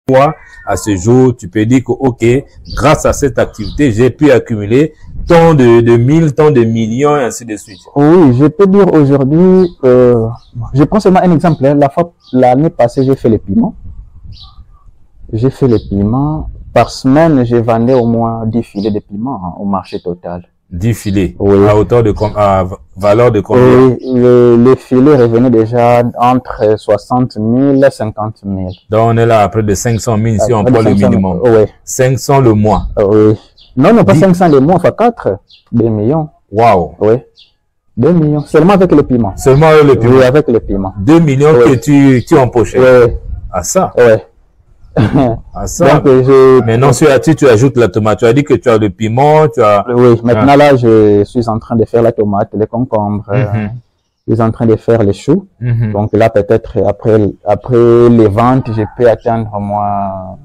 Toi, à ce jour, tu peux dire que, ok, grâce à cette activité, j'ai pu accumuler tant de mille, tant de millions, et ainsi de suite. Oui, je peux dire aujourd'hui, je prends seulement un exemple. Hein. L'année passée, j'ai fait les piments. J'ai fait les piments. Par semaine, je vendais au moins 10 filets de piments hein, au marché total. 10 filets. Oui. À hauteur de à valeur de combien? Oui, les filets revenaient déjà entre 60 000 et 50 000. Donc, on est là à près de 500 000 si on prend le minimum. Oui. 500 le mois. Oui. Non, pas 500 le mois, enfin 4. 2 millions. Waouh. Oui. 2 millions. Seulement avec le piment. Seulement avec le piment. Oui, avec le piment. 2 millions que tu empochais. Oui. À ça. Oui. À ça. Donc, maintenant, sur tu ajoutes la tomate. Tu as dit que tu as le piment, tu as... Oui, maintenant là, je suis en train de faire la tomate, les concombres. Je suis en train de faire les choux. Donc là, peut-être après les ventes, je peux atteindre moi,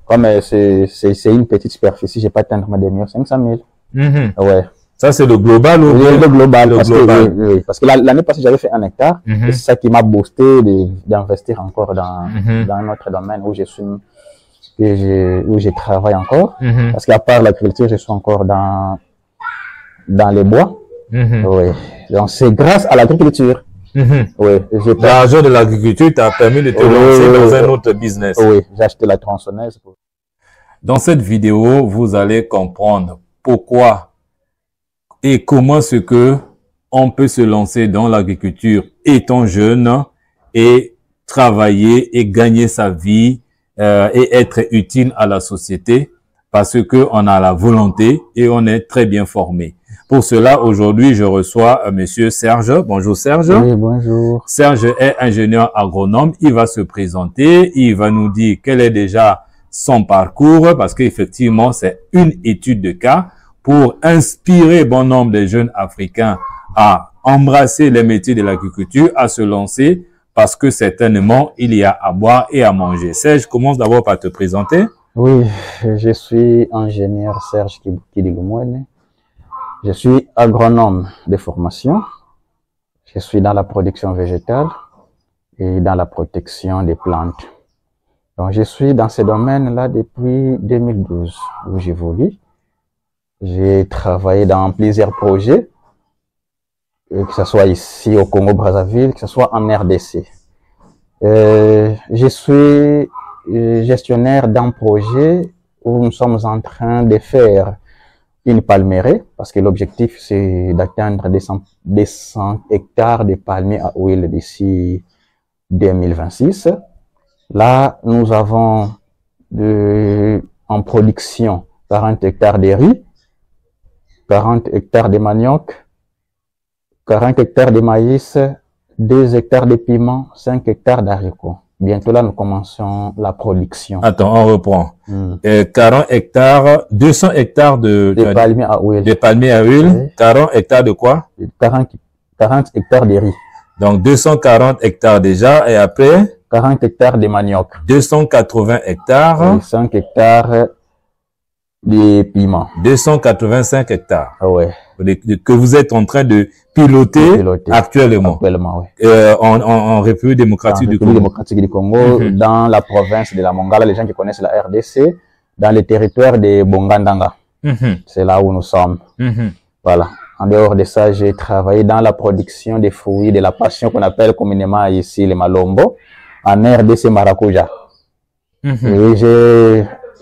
comme c'est une petite superficie, je peux atteindre moi 2 500 000. Ouais. Ça, c'est le global ou oui, le global. Le global. Oui, parce que l'année passée, j'avais fait 1 hectare. Et c'est ça qui m'a boosté d'investir encore dans un autre domaine où où je travaille encore. Parce qu'à part l'agriculture, je suis encore dans les bois. Oui. Donc, c'est grâce à l'agriculture. Oui. L'argent de l'agriculture t'a permis de te lancer dans un autre business. Oui, j'ai acheté la tronçonneuse. Dans cette vidéo, vous allez comprendre pourquoi et comment ce que on peut se lancer dans l'agriculture étant jeune et travailler et gagner sa vie et être utile à la société parce que on a la volonté et on est très bien formé. Pour cela, aujourd'hui, je reçois Monsieur Serge. Bonjour Serge. Oui, bonjour. Serge est ingénieur agronome. Il va se présenter. Il va nous dire quel est déjà son parcours parce qu'effectivement, c'est une étude de cas pour inspirer bon nombre de jeunes Africains à embrasser les métiers de l'agriculture, à se lancer parce que certainement, il y a à boire et à manger. Serge, commence d'abord par te présenter. Oui, je suis ingénieur Serge Kidigumwene. Je suis agronome de formation. Je suis dans la production végétale et dans la protection des plantes. Donc, je suis dans ce domaine-là depuis 2012 où j'évolue. J'ai travaillé dans plusieurs projets, que ce soit ici au Congo-Brazzaville, que ce soit en RDC. Je suis gestionnaire d'un projet où nous sommes en train de faire une palmeraie, parce que l'objectif c'est d'atteindre 200 hectares de palmiers à huile d'ici 2026. Là, nous avons en production 40 hectares de riz, 40 hectares de manioc, 40 hectares de maïs, 2 hectares de piment, 5 hectares d'haricots. Bientôt là, nous commençons la production. Attends, on reprend. 40 hectares, 200 hectares de palmiers à huile. De palmiers à huile. Oui. 40 hectares de quoi? 40 hectares de riz. Donc 240 hectares déjà et après? 40 hectares de manioc. 280 hectares. Et 5 hectares de piment. 285 hectares. Ouais. Que vous êtes en train de piloter actuellement. Actuellement, oui. En République démocratique du Congo. Démocratique du Congo, dans la province de la Mongala, les gens qui connaissent la RDC, dans le territoire de Bongandanga. C'est là où nous sommes. Voilà. En dehors de ça, j'ai travaillé dans la production des fruits de la passion qu'on appelle communément ici les malombo, en RDC Maracuja. Et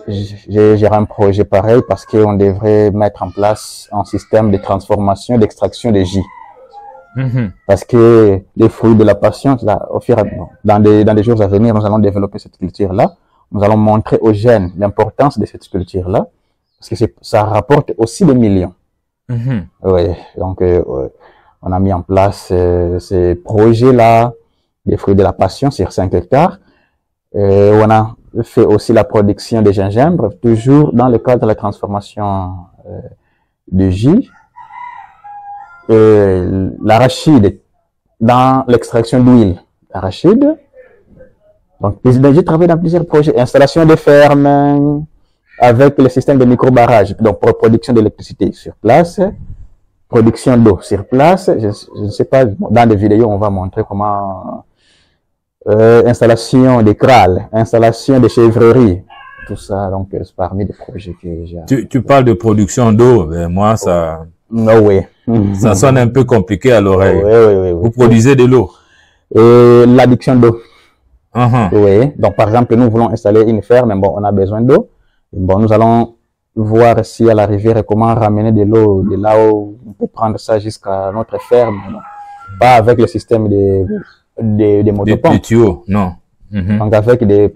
j'ai un projet pareil parce qu'on devrait mettre en place un système de transformation, d'extraction de jus. Parce que les fruits de la passion, là, dans des jours à venir, nous allons développer cette culture-là. Nous allons montrer aux jeunes l'importance de cette culture-là. Parce que ça rapporte aussi des millions. Oui, donc on a mis en place ces projets-là, des fruits de la passion sur 5 hectares. On a fait aussi la production de gingembre, toujours dans le cadre de la transformation de jus. L'arachide, dans l'extraction d'huile d'arachide. Donc, j'ai travaillé dans plusieurs projets. Installation de fermes avec le système de micro-barrage, donc pour production d'électricité sur place, production d'eau sur place. Je ne sais pas, dans des vidéos, on va montrer comment installation des crâles, installation des chèvreries, tout ça, donc c'est parmi les projets que j'ai. Tu parles de production d'eau, mais moi ça Oui. ça sonne un peu compliqué à l'oreille. Oui. Vous produisez de l'eau? L'adduction d'eau. Uh-huh. Oui. Donc par exemple, nous voulons installer une ferme, mais bon, on a besoin d'eau. Bon, nous allons voir si à la rivière comment ramener de l'eau de là où on peut prendre ça jusqu'à notre ferme. Pas avec le système des motopompes. Des tuyaux, non. Donc avec des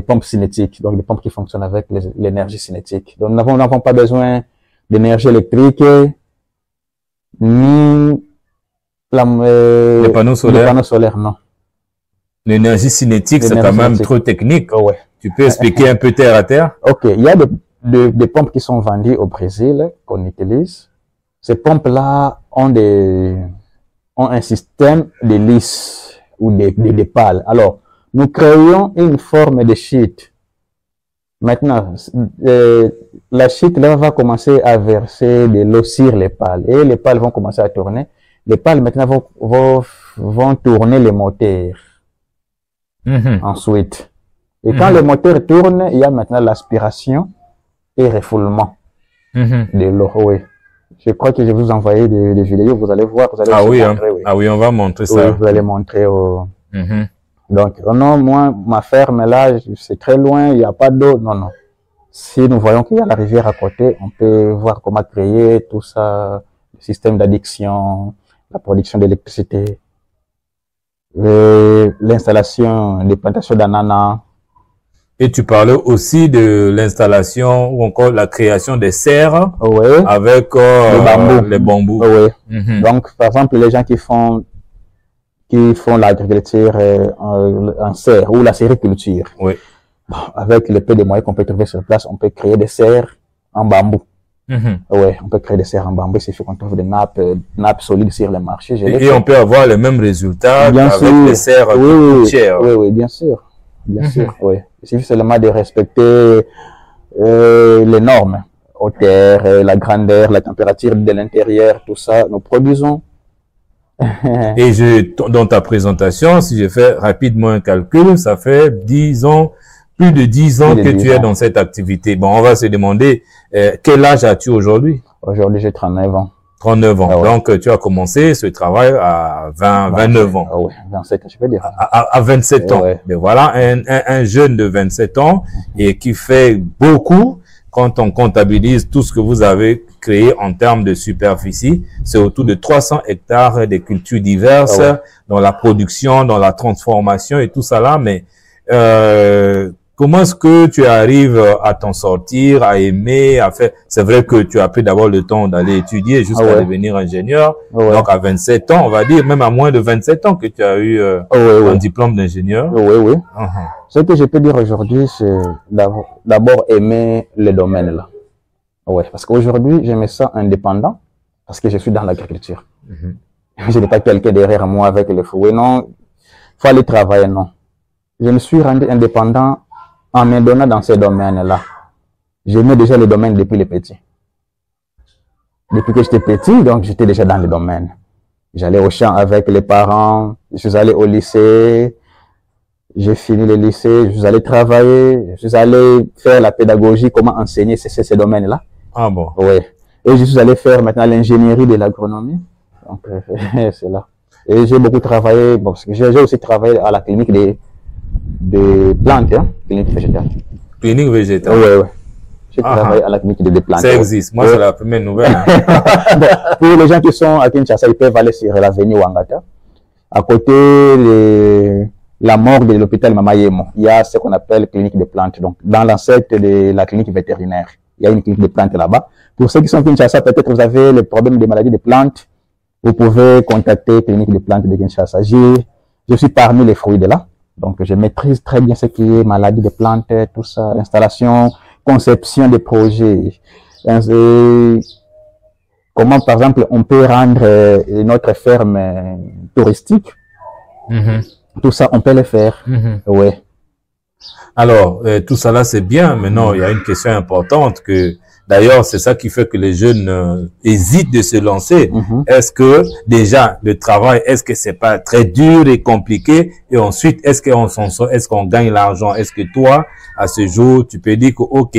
pompes cinétiques, donc des pompes qui fonctionnent avec l'énergie cinétique. Donc nous n'avons pas besoin d'énergie électrique ni les panneaux solaires. Les panneaux solaires, non. L'énergie cinétique, c'est quand même trop technique. Oh, ouais. Tu peux expliquer un peu terre à terre? Ok, il y a des pompes qui sont vendues au Brésil qu'on utilise. Ces pompes-là ont un système de lisse ou des pales. Alors, nous créons une forme de sheet. Maintenant, la sheet là va commencer à verser de l'eau sur les pales et les pales vont commencer à tourner. Les pales maintenant vont tourner les moteurs. Ensuite. Et quand le moteur tourne, il y a maintenant l'aspiration et refoulement de l'eau. Oui. Je crois que je vais vous envoyer des vidéos, vous allez voir, vous allez montrer, oui. Ah oui, on va montrer ça. Oui, vous allez montrer. Donc, non, moi, ma ferme là, c'est très loin, il n'y a pas d'eau. Non. Si nous voyons qu'il y a la rivière à côté, on peut voir comment créer tout ça, le système d'adduction, la production d'électricité, l'installation des plantations d'ananas. Et tu parlais aussi de l'installation ou encore la création des serres avec les bambous. Oui. Donc, par exemple, les gens qui font l'agriculture en serre ou la sériculture. Oui. Bon, avec le peu de moyens qu'on peut trouver sur place, on peut créer des serres en bambou. Oui, on peut créer des serres en bambou. Il suffit qu'on trouve des nappes solides sur le marché. Et on peut avoir les mêmes résultats avec les serres chères. Oui, bien sûr. Bien sûr, oui. Il suffit seulement de respecter les normes, hauteur, la grandeur, la température de l'intérieur, tout ça. Nous produisons. Et dans ta présentation, si je fais rapidement un calcul, ça fait plus de 10 ans que tu es dans cette activité. Bon, on va se demander, quel âge as-tu aujourd'hui? Aujourd'hui, j'ai 39 ans. 39 ans. Ah ouais. Donc, tu as commencé ce travail à 29 ans. Ah oui, 27 ans, je peux dire. À 27 ans. Ouais. Mais voilà, un jeune de 27 ans et qui fait beaucoup quand on comptabilise tout ce que vous avez créé en termes de superficie. C'est autour de 300 hectares de cultures diverses dans la production, dans la transformation et tout ça là. Mais, comment est-ce que tu arrives à t'en sortir, à aimer, à faire... C'est vrai que tu as pris d'abord le temps d'aller étudier jusqu'à devenir ingénieur. Donc, à 27 ans, on va dire, même à moins de 27 ans que tu as eu un diplôme d'ingénieur. Oui. Ce que je peux dire aujourd'hui, c'est d'abord aimer le domaine là. Oui, parce qu'aujourd'hui, je me sens indépendant parce que je suis dans l'agriculture. Je n'ai pas quelqu'un derrière moi avec le fouet. Non, faut aller travailler, non. Je me suis rendu indépendant en me donnant dans ces domaines-là. J'aimais déjà le domaine depuis le petit. Depuis que j'étais petit, donc j'étais déjà dans le domaine. J'allais au champ avec les parents, je suis allé au lycée, j'ai fini le lycée, je suis allé travailler, je suis allé faire la pédagogie, comment enseigner ces domaines-là. Ah bon? Oui. Et je suis allé faire maintenant l'ingénierie de l'agronomie. Donc, c'est là. Et j'ai beaucoup travaillé, bon, parce que j'ai aussi travaillé à la clinique des plantes, clinique végétale. Clinique végétale? Oui. J'ai travaillé à la clinique des plantes. Ça existe. Moi, c'est la première nouvelle. Bon, pour les gens qui sont à Kinshasa, ils peuvent aller sur l'avenue Wangata. À côté de la morgue de l'hôpital Mamayemo, il y a ce qu'on appelle clinique des plantes. Donc, dans l'ancêtre de la clinique vétérinaire, il y a une clinique des plantes là-bas. Pour ceux qui sont à Kinshasa, peut-être vous avez le problème des maladies des plantes. Vous pouvez contacter clinique des plantes de Kinshasa. Je suis parmi les fruits de là. Donc, je maîtrise très bien ce qui est maladie des plantes, tout ça, installation, conception des projets. Comment, par exemple, on peut rendre notre ferme touristique. Tout ça, on peut le faire. Ouais. Alors, tout ça là, c'est bien. Maintenant, il y a une question importante que, d'ailleurs, c'est ça qui fait que les jeunes hésitent de se lancer. Est-ce que, déjà, le travail, est-ce que c'est pas très dur et compliqué? Et ensuite, est-ce qu'on s'en sort? Est-ce qu'on gagne l'argent? Est-ce que toi, à ce jour, tu peux dire que, OK,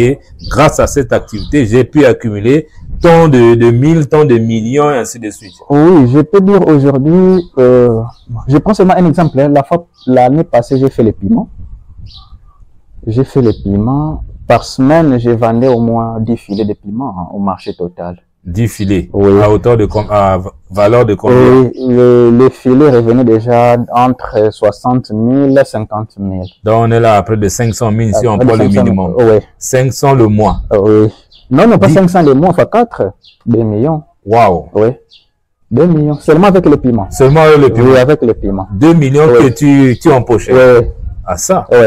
grâce à cette activité, j'ai pu accumuler tant de mille, tant de millions, et ainsi de suite? Oui, je peux dire aujourd'hui, je prends seulement un exemple. Hein. L'année passée, j'ai fait les piments. J'ai fait les piments. Par semaine, je vendais au moins 10 filets de piments hein, au marché total. 10 filets. Oui. À hauteur de à valeur de combien? Oui, les filets revenaient déjà entre 60 000 et 50 000. Donc, on est là à près de 500 000 si on prend le minimum. Oui. 500 le mois. Oui. Non, pas 500 le mois, enfin 4. 2 millions. Waouh. Oui. 2 millions. Seulement avec le piment. Seulement avec le piment. Oui, avec le piment. 2 millions oui. que tu empochais. Oui. À ça. Oui.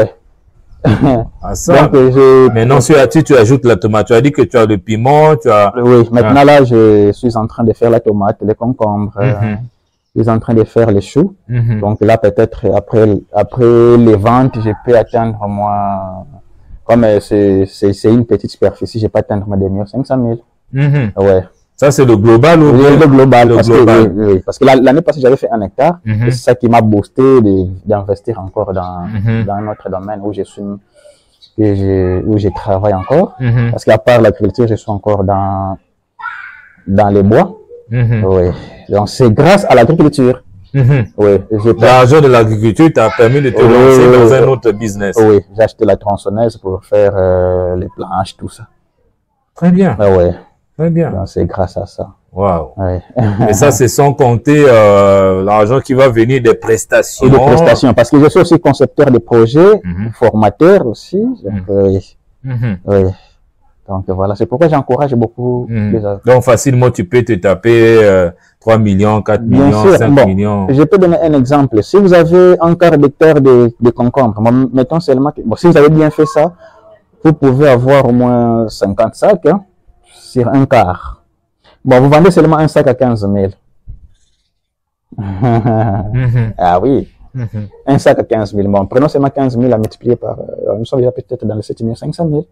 À ça. Donc, maintenant, si tu ajoutes la tomate, tu as dit que tu as le piment, tu as... Oui, maintenant là, je suis en train de faire la tomate, les concombres, je suis en train de faire les choux. Donc là, peut-être après les ventes, je peux atteindre moi, comme c'est une petite superficie, je peux atteindre moi 2 500 000. Ouais. Ça, c'est le global ou oui, le global. Le parce global. Que, oui, parce que l'année passée, j'avais fait 1 hectare. Et c'est ça qui m'a boosté d'investir encore dans un autre domaine où je travaille encore. Parce qu'à part l'agriculture, je suis encore dans les bois. Oui. Donc, c'est grâce à l'agriculture. Oui. L'argent de l'agriculture t'a permis de te lancer dans un autre business. Oui. J'ai acheté la tronçonneuse pour faire les planches, tout ça. Très bien. Oui. Très bien. C'est grâce à ça. Wow. Ouais. Et ça, c'est sans compter l'argent qui va venir des prestations. Et des prestations, parce que je suis aussi concepteur de projets, formateur aussi. Oui. Oui. Donc voilà, c'est pourquoi j'encourage beaucoup les gens. Donc facilement, tu peux te taper 3 millions, 4 millions, 5 millions. Je peux donner un exemple. Si vous avez un quart d'hectare de concombres, mettons seulement que, si vous avez bien fait ça, vous pouvez avoir au moins 50 sacs hein, sur un quart. Bon, vous vendez seulement un sac à 15 000. Ah oui. Un sac à 15 000. Bon, prenons seulement 15 000 à multiplier par... nous sommes déjà peut-être dans les 7 500 000.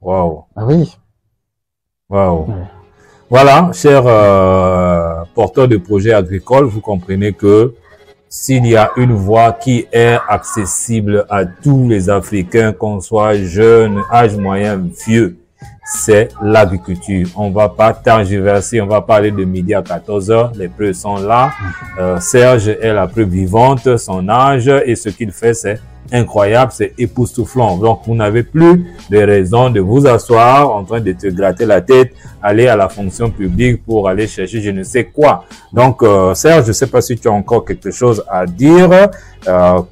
Wow. Ah oui. Wow. Ouais. Voilà, chers porteurs de projets agricoles, vous comprenez que s'il y a une voie qui est accessible à tous les Africains, qu'on soit jeune, âge moyen, vieux, c'est l'agriculture. On va pas tergiverser, on va parler de midi à 14h, les preuves sont là. Serge est la preuve vivante, son âge et ce qu'il fait, c'est incroyable, c'est époustouflant. Donc, vous n'avez plus de raison de vous asseoir en train de te gratter la tête, aller à la fonction publique pour aller chercher je ne sais quoi. Donc, Serge, je ne sais pas si tu as encore quelque chose à dire, à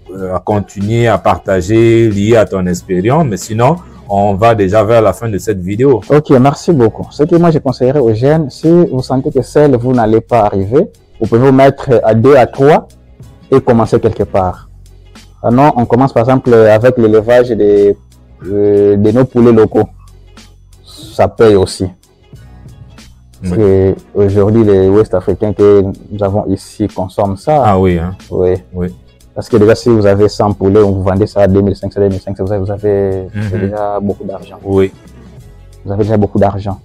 continuer à partager lié à ton expérience, mais sinon, on va déjà vers la fin de cette vidéo. Ok, merci beaucoup. Ce que moi je conseillerais aux jeunes, si vous sentez que seul vous n'allez pas arriver, vous pouvez vous mettre à 2 à 3 et commencer quelque part. Non, on commence par exemple avec l'élevage de nos poulets locaux. Ça paye aussi. Parce que aujourd'hui, les Ouest-Africains que nous avons ici consomment ça. Ah oui, hein? Oui. Oui. Parce que déjà, si vous avez 100 poulets, vous vendez ça à 2500, 2500, vous avez déjà beaucoup d'argent. Oui. Vous avez déjà beaucoup d'argent.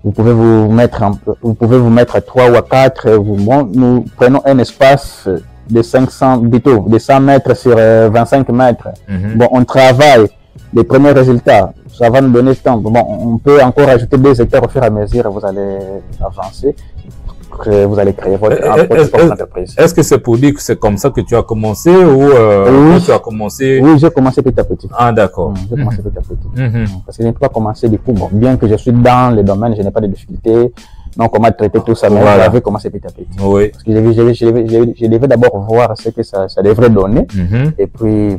Vous pouvez vous mettre à 3 ou à 4. Nous prenons un espace de 500, plutôt, de 100 mètres sur 25 mètres. Bon, on travaille les premiers résultats. Ça va nous donner ce temps. Bon, on peut encore ajouter 2 hectares au fur et à mesure. Vous allez avancer. Vous allez créer votre entreprise. Est-ce que c'est pour dire que c'est comme ça que tu as commencé ou oui. Tu as commencé? Oui, j'ai commencé petit à petit. Ah, d'accord. J'ai commencé petit à petit. Parce que je n'ai pas commencé du coup. Bon, bien que je suis dans le domaine, je n'ai pas de difficultés. Donc, on m'a traité tout ça, mais j'avais commencé petit à petit. Oui. Parce que je devais d'abord voir ce que ça devrait donner. Et puis...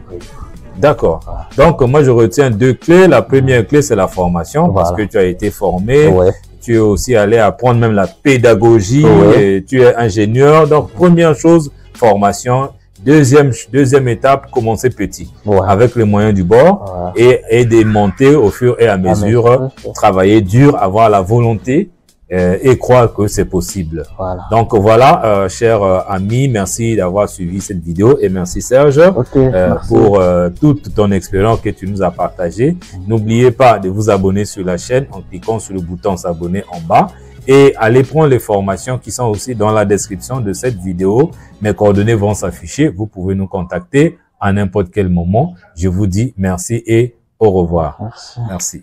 D'accord. Donc, moi, je retiens 2 clés. La première clé, c'est la formation, parce que tu as été formé. Ouais. Tu es aussi allé apprendre même la pédagogie. Et tu es ingénieur. Donc, première chose, formation. Deuxième étape, commencer petit, avec les moyens du bord et de monter au fur et à mesure, travailler dur, avoir la volonté et croire que c'est possible. Voilà. Donc voilà, chers amis, merci d'avoir suivi cette vidéo et merci Serge Merci. pour toute ton expérience que tu nous as partagée. N'oubliez pas de vous abonner sur la chaîne en cliquant sur le bouton s'abonner en bas et allez prendre les formations qui sont aussi dans la description de cette vidéo. Mes coordonnées vont s'afficher. Vous pouvez nous contacter à n'importe quel moment. Je vous dis merci et au revoir. Merci. Merci.